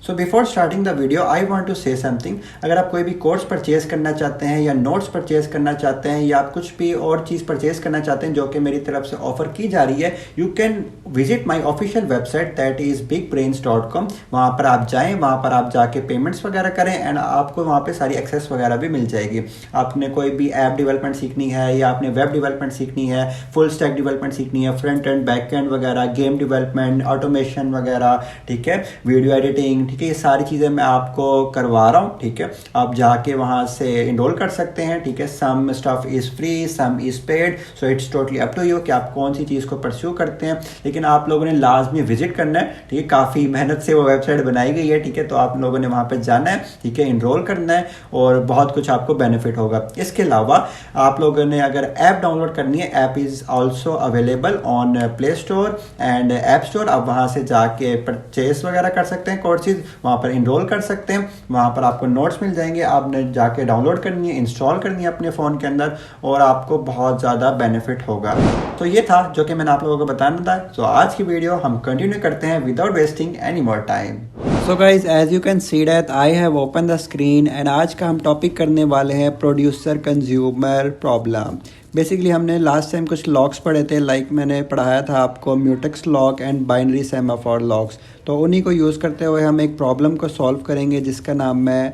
So before starting the video I want to say something. अगर आप कोई भी कोर्स परचेज करना चाहते हैं या नोट्स परचेज करना चाहते हैं या आप कुछ भी और चीज़ परचेज करना चाहते हैं जो कि मेरी तरफ से ऑफर की जा रही है, you can visit my official website that is bigbrains.com। वहाँ पर आप जाएँ, वहाँ पर आप जाके पेमेंट्स वगैरह करें एंड आपको वहाँ पे सारी एक्सेस वगैरह भी मिल जाएगी। आपने कोई भी ऐप डेवलपमेंट सीखनी है या आपने वेब डेवलपमेंट सीखनी है, फुल स्टैक डेवलपमेंट सीखनी है, फ्रंट एंड बैक एंड वगैरह, गेम डेवलपमेंट, ऑटोमेशन वगैरह, ठीक है, वीडियो एडिटिंग, ठीक है, ये सारी चीज़ें मैं आपको करवा रहा हूँ। ठीक है, आप जाके वहाँ से इनरोल कर सकते हैं। ठीक है, some stuff is free, some is paid, so it's totally up to you कि आप कौन सी चीज़ को परस्यू करते हैं, लेकिन आप लोगों ने लाजमी विजिट करना है। ठीक है, काफ़ी मेहनत से वो वेबसाइट बनाई गई है। ठीक है, तो आप लोगों ने वहाँ पर जाना है, ठीक है, इनरोल करना है और बहुत कुछ आपको बेनिफिट होगा। इसके अलावा आप लोगों ने अगर ऐप डाउनलोड करनी है, app is also available on play store and app store. आप वहाँ से जाके परचेस वगैरह कर सकते हैं, कोर्सेज वहाँ पर इनरोल कर सकते हैं। वहाँ पर आपको नोट्स मिल जाएंगे, आपने जाके डाउनलोड करनी है, इंस्टॉल करनी है अपने फ़ोन के अंदर और आपको बहुत ज़्यादा बेनिफिट होगा। तो ये था जो कि मैंने आप लोगों को बताना था। तो आज की वीडियो हम कंटिन्यू करते हैं without wasting any more time. So guys, as you can see that I have open the screen and आज का हम टॉपिक करने वाले हैं प्रोड्यूसर कंज्यूमर प्रॉब्लम। बेसिकली हमने लास्ट टाइम कुछ लॉक्स पढ़े थे, लाइक मैंने पढ़ाया था आपको mutex lock and binary semaphore locks. तो उन्हीं को यूज़ करते हुए हम एक प्रॉब्लम को सॉल्व करेंगे जिसका नाम है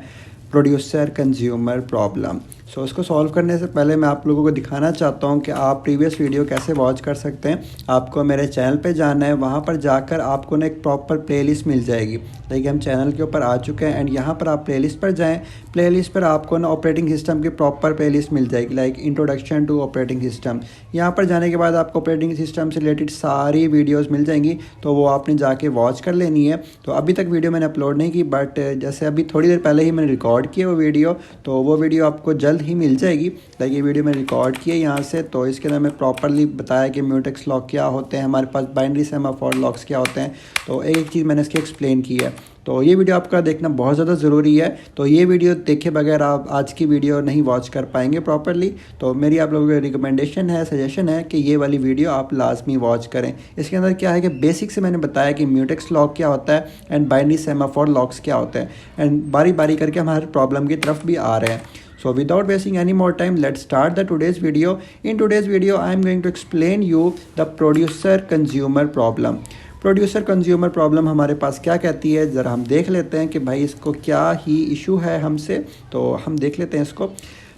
प्रोड्यूसर कंज्यूमर प्रॉब्लम। सो उसको सॉल्व करने से पहले मैं आप लोगों को दिखाना चाहता हूँ कि आप प्रीवियस वीडियो कैसे वॉच कर सकते हैं। आपको मेरे चैनल पे जाना है, वहाँ पर जाकर आपको ना एक प्रॉपर प्लेलिस्ट मिल जाएगी। लाइक हम चैनल के ऊपर आ चुके हैं एंड यहाँ पर आप प्लेलिस्ट पर जाएं। प्लेलिस्ट पर आपको ना ऑपरेटिंग सिस्टम की प्रॉपर प्लेलिस्ट मिल जाएगी, like introduction to operating system. यहाँ पर जाने के बाद आपको ऑपरेटिंग सिस्टम से रिलेटेड सारी वीडियोज़ मिल जाएंगी, तो वो आपने जाके वॉच कर लेनी है। तो अभी तक वीडियो मैंने अपलोड नहीं की, बट जैसे अभी थोड़ी देर पहले ही मैंने रिकॉर्ड किया वो वीडियो, तो वो वीडियो आपको जल्द ही मिल जाएगी। लाइक ये वीडियो मैंने रिकॉर्ड किया यहाँ से, तो इसके अंदर मैं प्रॉपरली बताया कि म्यूटेक्स लॉक क्या होते हैं, हमारे पास बाइनरी सेमाफोर लॉक्स क्या होते हैं। तो एक चीज़ मैंने इसकी एक्सप्लेन की है। तो ये वीडियो आपका देखना बहुत ज़्यादा ज़रूरी है। तो ये वीडियो देखे बगैर आप आज की वीडियो नहीं वॉच कर पाएंगे प्रॉपरली। तो मेरी आप लोगों को रिकमेंडेशन है, सजेशन है कि ये वाली वीडियो आप लाजमी वॉच करें। इसके अंदर क्या है कि बेसिक से मैंने बताया कि म्यूटेक्स लॉक क्या होता है एंड बाइनरी सेमाफोर लॉक्स क्या होते हैं, एंड बारी बारी करके हमारे प्रॉब्लम की तरफ भी आ रहे हैं। So without wasting any more time, let's start the today's video. In today's video, I am going to explain you the producer consumer problem. Producer consumer problem हमारे पास क्या कहती है, ज़रा हम देख लेते हैं कि भाई इसको क्या ही इशू है हमसे। तो हम देख लेते हैं इसको।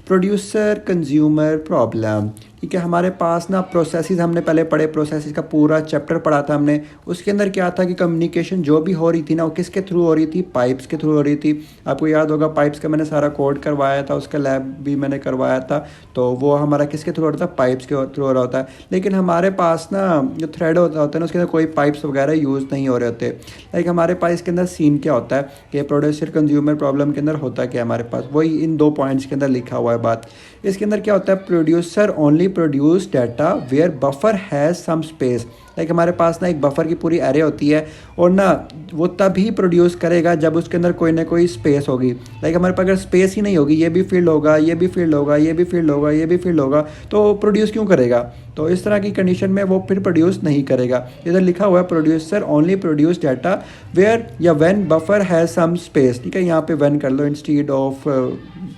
प्रोड्यूसर कंज्यूमर प्रॉब्लम, ठीक है। हमारे पास ना प्रोसेसेस हमने पहले पढ़े, प्रोसेसेस का पूरा चैप्टर पढ़ा था हमने। उसके अंदर क्या था कि कम्युनिकेशन जो भी हो रही थी ना, वो किसके थ्रू हो रही थी, पाइप्स के थ्रू हो रही थी। आपको याद होगा पाइप्स का मैंने सारा कोड करवाया था, उसका लैब भी मैंने करवाया था। तो वो हमारा किसके थ्रू हो रहा था, पाइप्स के थ्रू हो रहा होता है। लेकिन हमारे पास ना जो थ्रेड होता है ना, उसके अंदर कोई पाइप्स वगैरह यूज़ नहीं हो रहे होते। लाइक हमारे पास इसके अंदर सीन क्या होता है कि प्रोड्यूसर कंज्यूमर प्रॉब्लम के अंदर होता क्या है, हमारे पास वही इन 2 पॉइंट्स के अंदर लिखा हुआ है बात। इसके अंदर क्या होता है, producer only produce data where buffer has some space. Like हमारे पास ना एक बफर की पूरी एरे होती है और ना वो तभी प्रोड्यूस करेगा जब उसके अंदर कोई ना कोई स्पेस होगी। लाइक हमारे पास अगर स्पेस ही नहीं होगी, ये भी फील्ड होगा, ये भी फील्ड होगा, ये भी फील्ड होगा, ये भी फील्ड होगा, तो प्रोड्यूस क्यों करेगा। तो इस तरह की कंडीशन में वो फिर प्रोड्यूस नहीं करेगा। इधर लिखा हुआ है producer only produce data where या when buffer has some space, ठीक है। यहाँ पे व्हेन कर लो इंस्टीड ऑफ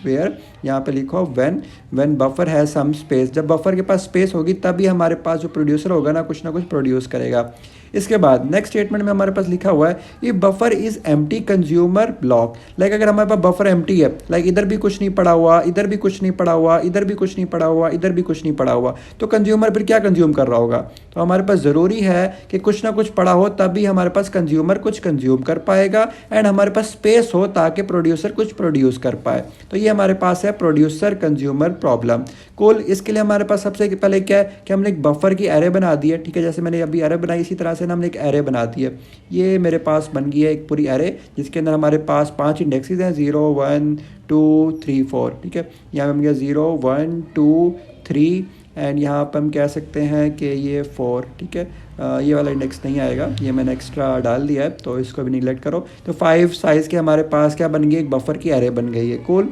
वेयर, यहाँ पे लिखो when buffer has some space. जब बफर के पास स्पेस होगी तभी हमारे पास जो प्रोड्यूसर होगा ना कुछ प्रोड्यूस करेगा। इसके बाद नेक्स्ट स्टेटमेंट में हमारे पास लिखा हुआ है if buffer is empty consumer block. Like अगर हमारे पास बफर एम्प्टी है, लाइक इधर भी कुछ नहीं पड़ा हुआ, इधर भी कुछ नहीं पड़ा हुआ, इधर भी कुछ नहीं पड़ा हुआ, इधर भी कुछ नहीं पड़ा हुआ, तो कंज्यूमर फिर क्या कंज्यूम कर रहा होगा। तो हमारे पास ज़रूरी है कि कुछ ना कुछ पड़ा हो तभी हमारे पास कंज्यूमर कुछ कंज्यूम कर पाएगा एंड हमारे पास स्पेस हो ताकि प्रोड्यूसर कुछ प्रोड्यूस कर पाए। तो ये हमारे पास है प्रोड्यूसर कंज्यूमर प्रॉब्लम। कुल इसके लिए हमारे पास सबसे पहले क्या है कि हमने एक बफर की एरे बना दी है, ठीक है। जैसे मैंने अभी एरे बनाई, इसी तरह से हमने एक एरे बना दी है। ये मेरे पास बन गई है एक पूरी एरे जिसके अंदर हमारे पास 5 इंडेक्सेस हैं, 0 1 2 3 4, ठीक है। यहाँ पे हम गया 0 1 2 3 एंड यहाँ पर हम कह सकते हैं कि ये 4, ठीक है। ये वाला इंडेक्स नहीं आएगा, ये मैंने एक्स्ट्रा डाल दिया है, तो इसको भी निगलेक्ट करो। तो 5 साइज़ के हमारे पास क्या बन गई, एक बफर की एरे बन गई है। कूल।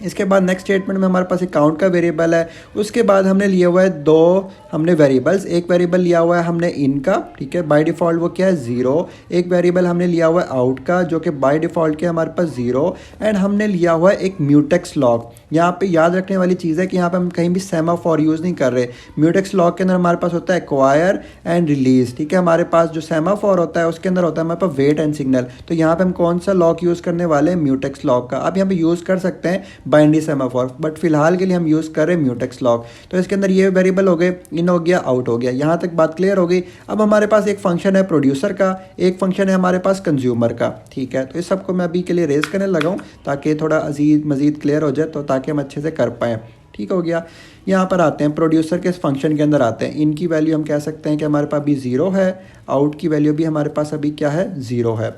इसके बाद नेक्स्ट स्टेटमेंट में हमारे पास एक काउंट का वेरिएबल है। उसके बाद हमने लिया हुआ है दो हमने वेरिएबल्स, एक वेरिएबल लिया हुआ है हमने इन का, ठीक है, बाय डिफ़ॉल्ट वो क्या है 0। एक वेरिएबल हमने लिया हुआ है आउट का जो कि बाय डिफ़ॉल्ट के हमारे पास 0। एंड हमने लिया हुआ है एक म्यूटेक्स लॉग। यहाँ पे याद रखने वाली चीज़ है कि यहाँ पे हम कहीं भी सेमाफोर यूज़ नहीं कर रहे। म्यूटेक्स लॉग के अंदर हमारे पास होता है एक्वायर एंड रिलीज, ठीक है। हमारे पास जो सेमाफोर होता है उसके अंदर होता है हमारे पास वेट एंड सिग्नल। तो यहाँ पे हम कौन सा लॉग यूज़ करने वाले हैं, म्यूटेक्स लॉग का। आप यहाँ पे यूज़ कर सकते हैं बाइनरी सेमाफोर, बट फिलहाल के लिए हम यूज़ कर रहे हैं म्यूटेक्स लॉग। तो इसके अंदर ये वेरिएबल हो गए, इन हो गया, आउट हो गया। यहाँ तक बात क्लियर हो गई। अब हमारे पास एक फंक्शन है प्रोड्यूसर का, एक फंक्शन है हमारे पास कंज्यूमर का, ठीक है। तो इस सबको मैं अभी के लिए रेस करने लगा हूँ ताकि थोड़ा मज़ीद क्लियर हो जाए, तो ताकि हम अच्छे से कर पाएँ। ठीक हो गया। यहाँ पर आते हैं प्रोड्यूसर के फंक्शन के अंदर आते हैं। इनकी वैल्यू हम कह सकते हैं कि हमारे पास अभी 0 है, आउट की वैल्यू भी हमारे पास अभी क्या है 0 है।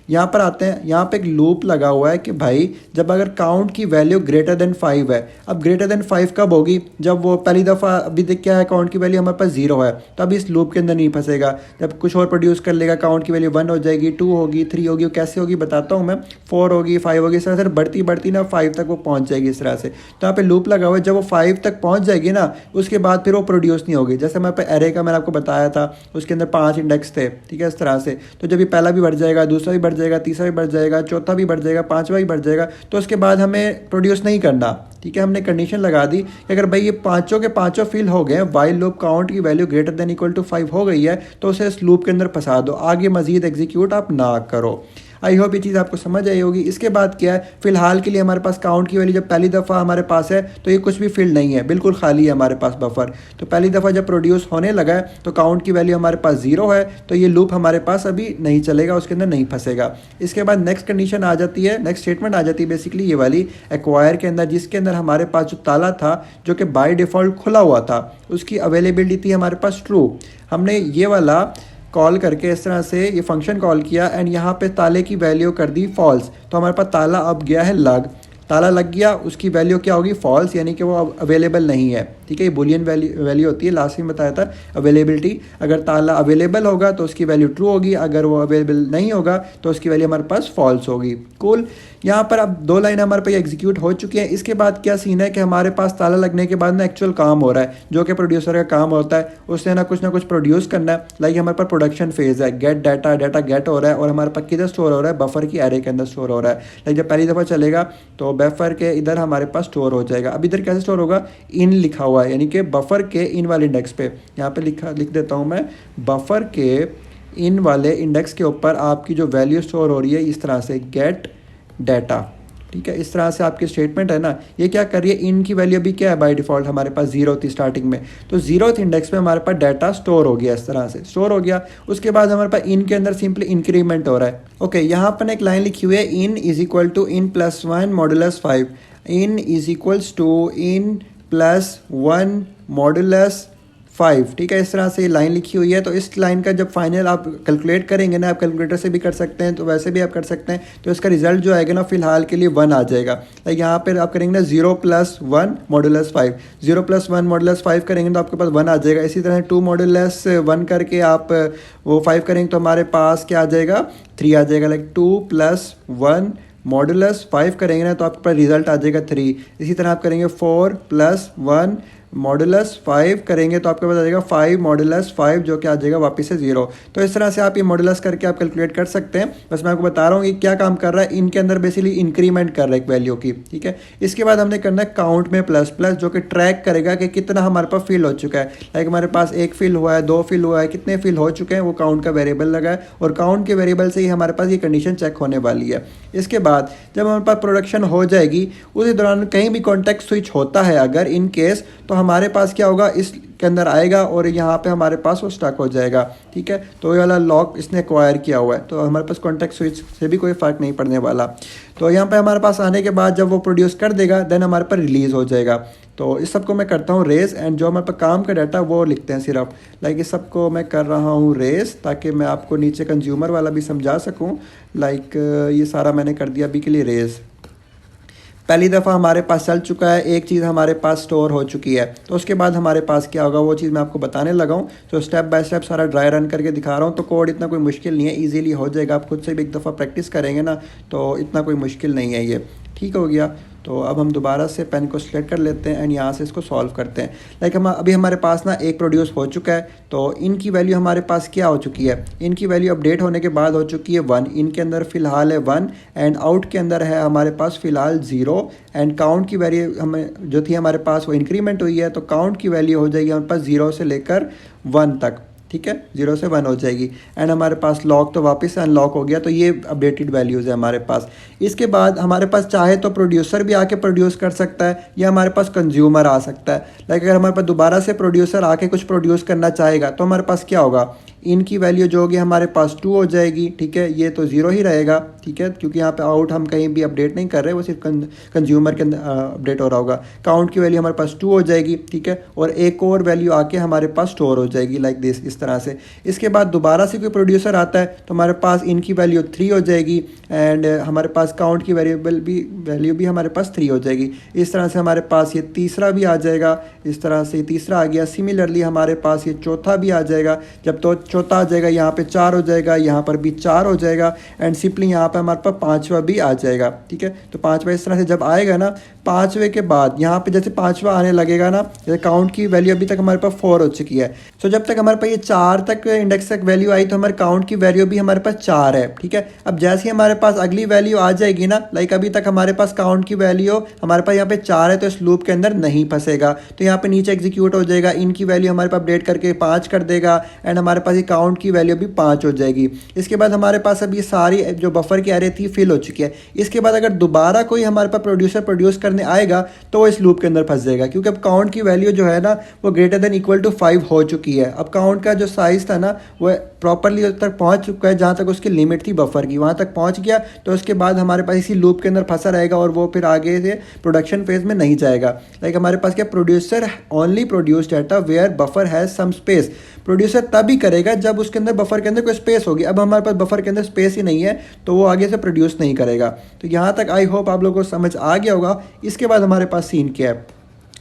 यहाँ पर आते हैं, यहाँ पे एक लूप लगा हुआ है कि भाई जब अगर काउंट की वैल्यू ग्रेटर देन 5 है। अब ग्रेटर देन 5 कब होगी, जब वो पहली दफ़ा अभी देख क्या है काउंट की वैल्यू हमारे पास 0 है, तो अब इस लूप के अंदर नहीं फंसेगा। जब कुछ और प्रोड्यूस कर लेगा काउंट की वैल्यू 1 हो जाएगी, 2 होगी, 3 होगी। कैसे होगी बताता हूँ मैं, 4 होगी, 5 होगी, इस तरह से बढ़ती बढ़ती ना 5 तक वो पहुँच जाएगी इस तरह से। तो यहाँ पे लूप लगा हुआ है, जब वो 5 तक पहुँच जाएगी ना उसके बाद फिर वो प्रोड्यूस नहीं होगी। जैसे हमारे पे एरे का मैंने आपको बताया था, उसके अंदर 5 इंडेक्स थे, ठीक है, इस तरह से। तो जब ये पहला भी बढ़ जाएगा, दूसरा भी बढ़ जाएगा, तीसरा भी बढ़ जाएगा, चौथा भी बढ़ जाएगा, पांचवा भी बढ़ जाएगा, तो उसके बाद हमें प्रोड्यूस नहीं करना, ठीक है। हमने कंडीशन लगा दी कि अगर भाई ये पांचों के पांचों फिल हो गए, वाइल लूप काउंट की value greater than equal to 5 हो गई है, तो उसे इस लूप के अंदर फंसा दो, आगे मजीद एग्जीक्यूट आप ना करो। आई होप ये चीज़ आपको समझ आई होगी। इसके बाद क्या है, फिलहाल के लिए हमारे पास काउंट की वैल्यू जब पहली दफ़ा हमारे पास है तो ये कुछ भी फिल नहीं है, बिल्कुल खाली है हमारे पास बफर। तो पहली दफ़ा जब प्रोड्यूस होने लगा है तो काउंट की वैल्यू हमारे पास 0 है, तो ये लूप हमारे पास अभी नहीं चलेगा, उसके अंदर नहीं फंसेगा। इसके बाद नेक्स्ट कंडीशन आ जाती है, नेक्स्ट स्टेटमेंट आ जाती है बेसिकली ये वाली एक्वायर के अंदर, जिसके अंदर हमारे पास जो ताला था जो कि बाय डिफ़ॉल्ट खुला हुआ था उसकी अवेलेबिलिटी थी हमारे पास ट्रू। हमने ये वाला कॉल करके इस तरह से ये फंक्शन कॉल किया एंड यहाँ पे ताले की वैल्यू कर दी फॉल्स। तो हमारे पास ताला अब गया है लग, ताला लग गया, उसकी वैल्यू क्या होगी फॉल्स, यानी कि वो अब अवेलेबल नहीं है, ठीक है। ये बुलियन वैल्यू होती है, लास्ट में बताया था अवेलेबिलिटी। अगर ताला अवेलेबल होगा तो उसकी वैल्यू ट्रू होगी, अगर वो अवेलेबल नहीं होगा तो उसकी वैल्यू हमारे पास फॉल्स होगी। कूल। यहाँ पर अब 2 लाइन हमारे पास एग्जीक्यूट हो चुकी हैं। इसके बाद क्या सीन है कि हमारे पास ताला लगने के बाद ना एक्चुअल काम हो रहा है, जो कि प्रोड्यूसर का काम होता है, उसने ना कुछ प्रोड्यूस करना है। लाइक हमारे पास प्रोडक्शन फेज है, गेट डाटा, डाटा गेट हो रहा है और हमारे पास किधर स्टोर हो रहा है, बफर की एरे के अंदर स्टोर हो रहा है। लाइक जब पहली दफ़ा चलेगा तो बफर के इधर हमारे पास स्टोर हो जाएगा। अब इधर कैसे स्टोर होगा, इन लिखा हुआ है, यानी कि बफर के इन वाले इंडेक्स पे, यहाँ पे लिख देता हूँ मैं, बफर के इन वाले इंडेक्स के ऊपर आपकी जो वैल्यू स्टोर हो रही है इस तरह से गेट डाटा, ठीक है। इस तरह से आपकी स्टेटमेंट है ना, ये क्या कर रही है, इन की वैल्यू भी क्या है बाय डिफ़ॉल्ट हमारे पास 0 थी स्टार्टिंग में, तो 0th इंडेक्स में हमारे पास डाटा स्टोर हो गया, इस तरह से स्टोर हो गया। उसके बाद हमारे पास इन के अंदर सिंपली इंक्रीमेंट हो रहा है। ओके, यहाँ पर एक लाइन लिखी हुई है, in is equal to in plus 1 modulus 5, in is equals to in plus 1 modulus 5, ठीक है। इस तरह से लाइन लिखी हुई है। तो इस लाइन का जब फाइनल आप कैलकुलेट करेंगे ना, आप कैलकुलेटर से भी कर सकते हैं, तो वैसे भी आप कर सकते हैं, तो इसका रिजल्ट जो आएगा ना फिलहाल के लिए 1 आ जाएगा। लाइक यहाँ पर आप करेंगे ना 0 + 1 मॉडुलस 5, 0 + 1 मॉडुलस 5 करेंगे तो आपके पास 1 आ जाएगा। इसी तरह 2 मॉडुलस 1 करके आप वो 5 करेंगे तो हमारे पास क्या आ जाएगा, 3 आ जाएगा। लाइक 2 + 1 मॉडुलस 5 करेंगे ना तो आपके पास रिजल्ट आ जाएगा 3। इसी तरह आप करेंगे 4 + 1 मॉडुलस 5 करेंगे तो आपके पास आ जाएगा 5 मॉडुलस 5, जो कि आ जाएगा वापस से 0। तो इस तरह से आप ये मॉडुलस करके आप कैलकुलेट कर सकते हैं। बस मैं आपको बता रहा हूँ कि क्या काम कर रहा है, इनके अंदर बेसिकली इंक्रीमेंट कर रहा है एक वैल्यू की, ठीक है। इसके बाद हमने करना है काउंट में प्लस प्लस, जो कि ट्रैक करेगा कि कितना हमारे पास फिल हो चुका है। लाइक हमारे पास 1 फिल हुआ है, 2 फिल हुआ है, कितने फिल हो चुके हैं वो काउंट का वेरिएबल लगा है, और काउंट के वेरिएबल से ही हमारे पास ये कंडीशन चेक होने वाली है। इसके बाद जब हमारे पास प्रोडक्शन हो जाएगी, उसी दौरान कहीं भी कॉन्टेक्स्ट स्विच होता है अगर इन केस, तो हमारे पास क्या होगा, इसके अंदर आएगा और यहाँ पे हमारे पास वो स्टक हो जाएगा, ठीक है। तो ये वाला लॉक इसने एक्वायर किया हुआ है, तो हमारे पास कॉन्टेक्स्ट स्विच से भी कोई फ़र्क नहीं पड़ने वाला। तो यहाँ पे हमारे पास आने के बाद जब वो प्रोड्यूस कर देगा देन हमारे पास रिलीज़ हो जाएगा। तो इस सब को मैं करता हूँ रेस, एंड जो हमारे पास काम का डाटा वो लिखते हैं सिर्फ। लाइक इस सब को मैं कर रहा हूँ रेस, ताकि मैं आपको नीचे कंज्यूमर वाला भी समझा सकूँ। लाइक ये सारा मैंने कर दिया अभी के लिए रेस। पहली दफ़ा हमारे पास चल चुका है, एक चीज़ हमारे पास स्टोर हो चुकी है, तो उसके बाद हमारे पास क्या होगा वो चीज़ मैं आपको बताने लगा हूँ। तो स्टेप बाय स्टेप सारा ड्राई रन करके दिखा रहा हूँ। तो कोड इतना कोई मुश्किल नहीं है, इजीली हो जाएगा। आप खुद से भी एक दफ़ा प्रैक्टिस करेंगे ना तो इतना कोई मुश्किल नहीं है ये, ठीक हो गया। तो अब हम दोबारा से पेन को सिलेक्ट कर लेते हैं एंड यहाँ से इसको सॉल्व करते हैं। लाइक हम अभी हमारे पास ना एक प्रोड्यूस हो चुका है, तो इनकी वैल्यू हमारे पास क्या हो चुकी है, इनकी वैल्यू अपडेट होने के बाद हो चुकी है 1, इनके अंदर फ़िलहाल है 1 एंड आउट के अंदर है हमारे पास फ़िलहाल 0 एंड काउंट की वैल्यू हमें जो थी हमारे पास वो इंक्रीमेंट हुई है, तो काउंट की वैल्यू हो जाएगी हमारे पास 0 से लेकर 1 तक। ठीक है, 0 से 1 हो जाएगी एंड हमारे पास लॉक तो वापस से अनलॉक हो गया, तो ये अपडेटेड वैल्यूज़ है हमारे पास। इसके बाद हमारे पास चाहे तो प्रोड्यूसर भी आके प्रोड्यूस कर सकता है या हमारे पास कंज्यूमर आ सकता है। लाइक अगर हमारे पास दोबारा से प्रोड्यूसर आके कुछ प्रोड्यूस करना चाहेगा तो हमारे पास क्या होगा, इनकी वैल्यू जो होगी हमारे पास 2 हो जाएगी। ठीक है, ये तो 0 ही रहेगा। ठीक है, क्योंकि यहाँ पे आउट हम कहीं भी अपडेट नहीं कर रहे, वो सिर्फ कंज्यूमर के अंदर अपडेट हो रहा होगा। काउंट की वैल्यू हमारे पास 2 हो जाएगी। ठीक है, और एक और वैल्यू आके हमारे पास स्टोर हो जाएगी लाइक दिस, इस तरह से। इसके बाद दोबारा से कोई प्रोड्यूसर आता है तो हमारे पास इनकी वैल्यू 3 हो जाएगी एंड हमारे पास काउंट की वैल्यू भी हमारे पास 3 हो जाएगी। इस तरह से हमारे पास ये तीसरा भी आ जाएगा, इस तरह से तीसरा आ गया। सिमिलरली हमारे पास ये चौथा भी आ जाएगा, जब तो चौथा आ जाएगा यहाँ पे 4 हो जाएगा, यहाँ पर भी 4 हो जाएगा एंड सिंपली यहाँ पे हमारे पास पाँचवा भी आ जाएगा। ठीक है, तो पाँचवा इस तरह से जब आएगा ना, पाँचवें के बाद यहाँ पे जैसे पाँचवा आने लगेगा ना, जैसे काउंट की वैल्यू अभी तक हमारे पास 4 हो चुकी है, सो जब तक हमारे पास ये 4 तक इंडेक्स तक वैल्यू आई तो हमारे काउंट की वैल्यू भी हमारे पास 4 है। ठीक है, अब जैसे ही हमारे पास अगली वैल्यू आ जाएगी ना, लाइक अभी तक हमारे पास काउंट की वैल्यू हमारे पास यहाँ पे 4 है, तो इस लूप के अंदर नहीं फंसेगा, तो यहाँ पे नीचे एग्जीक्यूट हो जाएगा, इनकी वैल्यू हमारे पास अपडेट करके 5 कर देगा एंड हमारे पास ये काउंट की वैल्यू भी 5 हो जाएगी। इसके बाद हमारे पास अब ये सारी जो बफर की एरे थी फिल हो चुकी है। इसके बाद अगर दोबारा कोई हमारे पास प्रोड्यूसर प्रोड्यूस करने आएगा तो वो इस लूप के अंदर फंस जाएगा, क्योंकि अब काउंट की वैल्यू जो है ना वो ग्रेटर देन इक्वल टू 5 हो चुकी है। अब काउंट का जो साइज था ना वो प्रॉपरली तक पहुंच चुका है, जहां तक उसकी लिमिट थी बफर की वहां तक पहुंच गया, तो उसके बाद हमारे पास इसी लूप के अंदर फंसा रहेगा और वो फिर आगे से प्रोडक्शन फेज में नहीं जाएगा। लाइक हमारे पास क्या, producer only produce data where buffer has some space. Producer तभी करेगा जब उसके अंदर बफर के अंदर कोई स्पेस होगी। अब हमारे पास बफर के अंदर स्पेस ही नहीं है तो वो आगे से प्रोड्यूस नहीं करेगा। तो यहाँ तक आई होप आप लोगों को समझ आ गया होगा। इसके बाद हमारे पास सीन क्या है,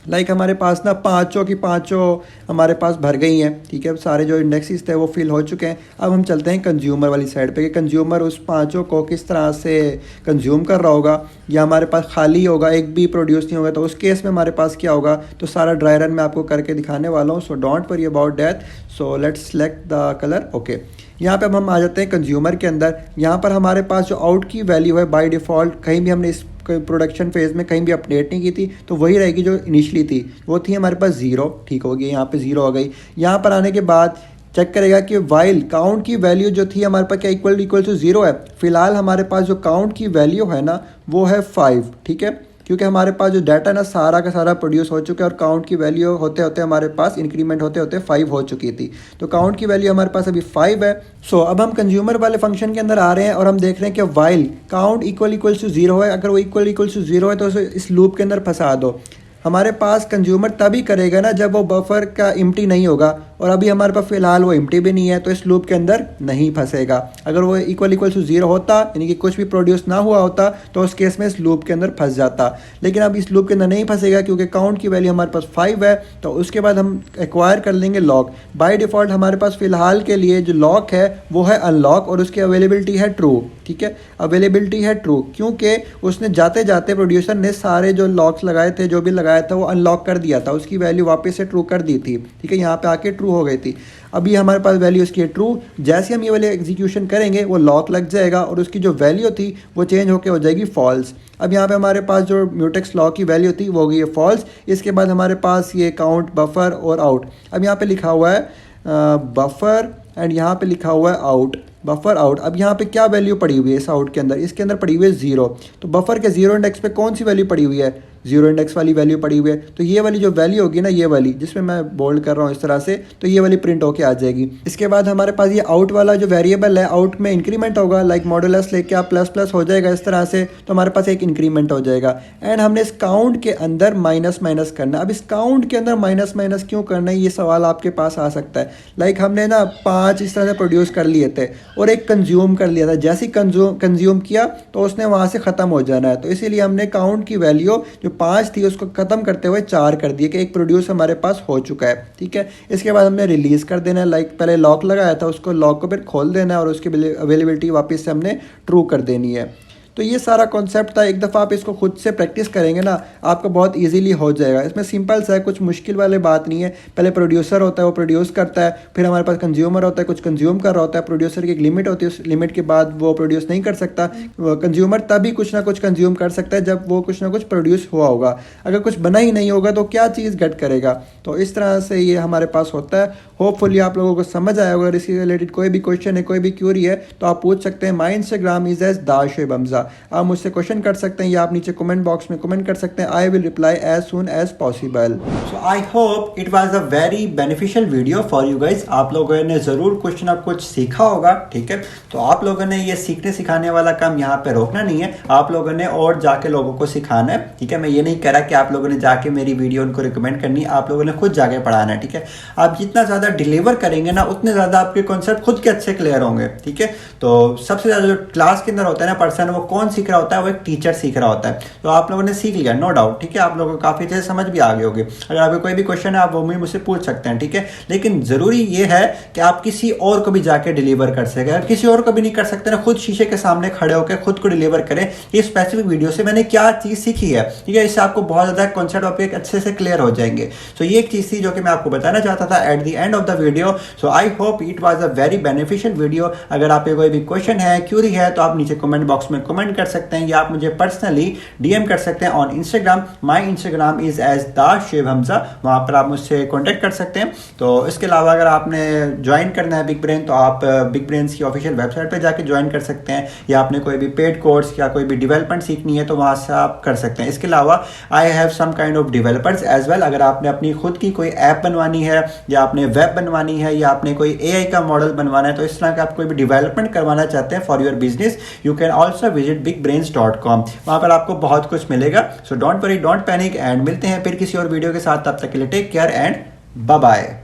लाइक हमारे पास ना पाँचों की पाँचों हमारे पास भर गई हैं। ठीक है, सारे जो इंडेक्सेस थे वो फिल हो चुके हैं। अब हम चलते हैं कंज्यूमर वाली साइड पे कि कंज्यूमर उस पाँचों को किस तरह से कंज्यूम कर रहा होगा, या हमारे पास खाली होगा, एक भी प्रोड्यूस नहीं होगा, तो उस केस में हमारे पास क्या होगा। तो सारा ड्राई रन मैं आपको करके दिखाने वाला हूँ, so don't worry about that. So let's select the colour. Okay, यहाँ पे अब हम आ जाते हैं कंज्यूमर के अंदर। यहाँ पर हमारे पास जो आउट की वैल्यू है बाय डिफ़ॉल्ट, कहीं भी हमने इस प्रोडक्शन फेज़ में कहीं भी अपडेट नहीं की थी, तो वही रहेगी जो इनिशियली थी, वो थी हमारे पास 0। ठीक हो गई, यहाँ पे 0 हो गई। यहाँ पर आने के बाद चेक करेगा कि वाइल काउंट की वैल्यू जो थी हमारे पास क्या इक्वल टू 0 है। फिलहाल हमारे पास जो काउंट की वैल्यू है ना वो है 5। ठीक है, क्योंकि हमारे पास जो डाटा ना सारा का सारा प्रोड्यूस हो चुका है और काउंट की वैल्यू होते होते हमारे पास इंक्रीमेंट होते होते 5 हो चुकी थी, तो काउंट की वैल्यू हमारे पास अभी 5 है। सो अब हम कंज्यूमर वाले फंक्शन के अंदर आ रहे हैं और हम देख रहे हैं कि वाइल काउंट इक्वल टू 0 है। अगर वो इक्वल टू 0 है तो उसे इस लूप के अंदर फंसा दो। हमारे पास कंज्यूमर तभी करेगा ना जब वो बफर का एम्प्टी नहीं होगा, और अभी हमारे पास फिलहाल वो एम्प्टी भी नहीं है, तो इस लूप के अंदर नहीं फंसेगा। अगर वो इक्वल टू 0 होता, यानी कि कुछ भी प्रोड्यूस ना हुआ होता, तो उस केस में इस लूप के अंदर फंस जाता। लेकिन अब इस लूप के अंदर नहीं फंसेगा क्योंकि काउंट की वैल्यू हमारे पास 5 है। तो उसके बाद हम एक्वायर कर लेंगे लॉक। बाय डिफ़ॉल्ट हमारे पास फिलहाल के लिए जो लॉक है वो है अनलॉक और उसकी अवेलेबिलिटी है ट्रू। ठीक है, अवेलेबिलिटी है ट्रू क्योंकि उसने जाते जाते प्रोड्यूसर ने सारे जो लॉक्स लगाए थे, जो भी लगाया था, वो अनलॉक कर दिया था, उसकी वैल्यू वापस से ट्रू कर दी थी। ठीक है, यहाँ पे आके ट्रू हो गई थी। अभी हमारे पास वैल्यू इसकी है ट्रू। जैसे हम ये वाले एग्जीक्यूशन करेंगे वो लॉक लग जाएगा और उसकी जो वैल्यू थी वो चेंज होकर हो जाएगी फॉल्स। अब यहाँ पे हमारे पास जो म्यूटेक्स लॉक की वैल्यू थी वो हो गई है फॉल्स। इसके बाद हमारे पास ये काउंट, बफर और आउट। अब यहाँ पे लिखा हुआ है बफर एंड यहाँ पे लिखा हुआ है आउट, बफर आउट। अब यहाँ पे क्या वैल्यू पड़ी हुई है इस आउट के अंदर, इसके अंदर पड़ी हुई है 0। तो बफर के 0 इंडेक्स पे कौन सी वैल्यू पड़ी हुई है, 0 इंडेक्स वाली वैल्यू पड़ी हुई है। तो ये वाली जो वैल्यू होगी ना, ये वाली जिसमें मैं बोल्ड कर रहा हूँ इस तरह से, तो ये वाली प्रिंट होके आ जाएगी। इसके बाद हमारे पास ये आउट वाला जो वेरिएबल है, आउट में इंक्रीमेंट होगा, लाइक मॉडुलस लेके आप प्लस हो जाएगा इस तरह से, तो हमारे पास एक इंक्रीमेंट हो जाएगा। एंड हमने इस काउंट के अंदर माइनस करना। अब इस काउंट के अंदर माइनस क्यों करना है, ये सवाल आपके पास आ सकता है। लाइक हमने ना 5 इस तरह से प्रोड्यूस कर लिए थे और एक कंज्यूम कर लिया था। जैसे ही कंज्यूम किया तो उसने वहाँ से ख़त्म हो जाना है, तो इसीलिए हमने काउंट की वैल्यू जो 5 थी उसको ख़त्म करते हुए 4 कर दिए कि एक प्रोड्यूस हमारे पास हो चुका है। ठीक है, इसके बाद हमने रिलीज़ कर देना है। लाइक पहले लॉक लगाया था, उसको लॉक को फिर खोल देना है और उसकी अवेलेबिलिटी वापस से हमने ट्रू कर देनी है। तो ये सारा कॉन्सेप्ट था। एक दफ़ा आप इसको खुद से प्रैक्टिस करेंगे ना, आपको बहुत ईजीली हो जाएगा। इसमें सिंपल सा है, कुछ मुश्किल वाली बात नहीं है। पहले प्रोड्यूसर होता है, वो प्रोड्यूस करता है, फिर हमारे पास कंज्यूमर होता है, कुछ कंज्यूम कर रहा होता है। प्रोड्यूसर की एक लिमिट होती है, उस लिमिट के बाद वो प्रोड्यूस नहीं कर सकता। कंज्यूमर तभी कुछ ना कुछ कंज्यूम कर सकता है जब वो कुछ ना कुछ प्रोड्यूस हुआ होगा। अगर कुछ बना ही नहीं होगा तो क्या चीज़ गेट करेगा। तो इस तरह से ये हमारे पास होता है। होपफुली आप लोगों को समझ आया होगा। इसके रिलेटेड कोई भी क्वेश्चन है, कोई भी क्यूरी है तो आप पूछ सकते हैं। माई इंस्टाग्राम इज एज दाशुएब हमजा। आप मुझसे क्वेश्चन कर सकते हैं या आप नीचे कमेंट बॉक्स में कमेंट कर सकते हैं। I will reply as soon as possible. So I hope it was a very beneficial video for you guys. आप लोगों ने ज़रूर कुछ ना कुछ सीखा होगा, ठीक है। तो आप लोगों ने ये सीखने सिखाने वाला काम यहाँ पे रोकना नहीं है, आप लोगों ने और जाके लोगों को सिखाना है, ठीक है। मैं ये नहीं कह रहा कि आप लोगों ने जाके मेरी वीडियो उनको रिकमेंड करनी है, आप लोगों ने खुद जाके पढ़ाना है, ठीक है। आप जितना ज़्यादा डिलीवर करेंगे ना, उतने ज़्यादा आपके कॉन्सेप्ट खुद के अच्छे क्लियर होंगे, ठीक है। तो सबसे ज़्यादा जो क्लास के अंदर होता है ना पर्सन, वो कौन सीख रहा होता है, वो एक टीचर सीख रहा होता है। तो आप लोगों ने सीख लिया, नो डाउट, ठीक है। आप लोगों को काफ़ी अच्छे से समझ भी आ गई होगी। अगर आपको कोई भी क्वेश्चन है आप वो भी मुझसे पूछ सकते हैं, ठीक है। लेकिन ज़रूरी ये है कि आप किसी और को भी जाके डिलीवर कर सकें। अगर किसी और को भी नहीं कर सकते ना, खुद शीशे के सामने खड़े होकर खुद को डिलीवर करें ये स्पेसिफिक वीडियो से मैंने क्या चीज़ सीखी है, ठीक है। इससे आपको बहुत ज़्यादा कॉन्सेप्ट आपके अच्छे से क्लियर हो जाएंगे। सो ये एक चीज़ थी जो कि मैं आपको बताना चाहता था at the end of the video. So I hope it was a very beneficial video. अगर आपके कोई भी क्वेश्चन है, क्यूरी है, तो आप नीचे कमेंट बॉक्स में कमेंट कर सकते हैं या आप मुझे पर्सनली डीएम कर सकते हैं on Instagram. My Instagram is as दाशुएब हमजा, वहाँ पर आप मुझसे कॉन्टैक्ट कर सकते हैं। तो इसके अलावा अगर आपने ज्वाइन करना है बिग ब्रेन, तो आप बिग ब्रेन्स की ऑफिशियल वेबसाइट पर जाके ज्वाइन कर सकते हैं, या आपने कोई भी पेड कोर्स या कोई भी डेवलपमेंट सीखनी है तो वहाँ से आप कर सकते हैं। इसके अलावा I have some kind of developers as well. अगर आपने अपनी खुद की कोई ऐप बनवानी है, या आपने वेब बनवानी है, या आपने कोई एआई का मॉडल बनवाना है, तो इस तरह का आप कोई भी डेवलपमेंट करवाना चाहते हैं for your business, you can also visit bigbrains.com। वहाँ पर आपको बहुत कुछ मिलेगा। So don't worry, don't panic, and मिलते हैं फिर किसी और वीडियो के साथ। तब तक के लिए take care and bye bye.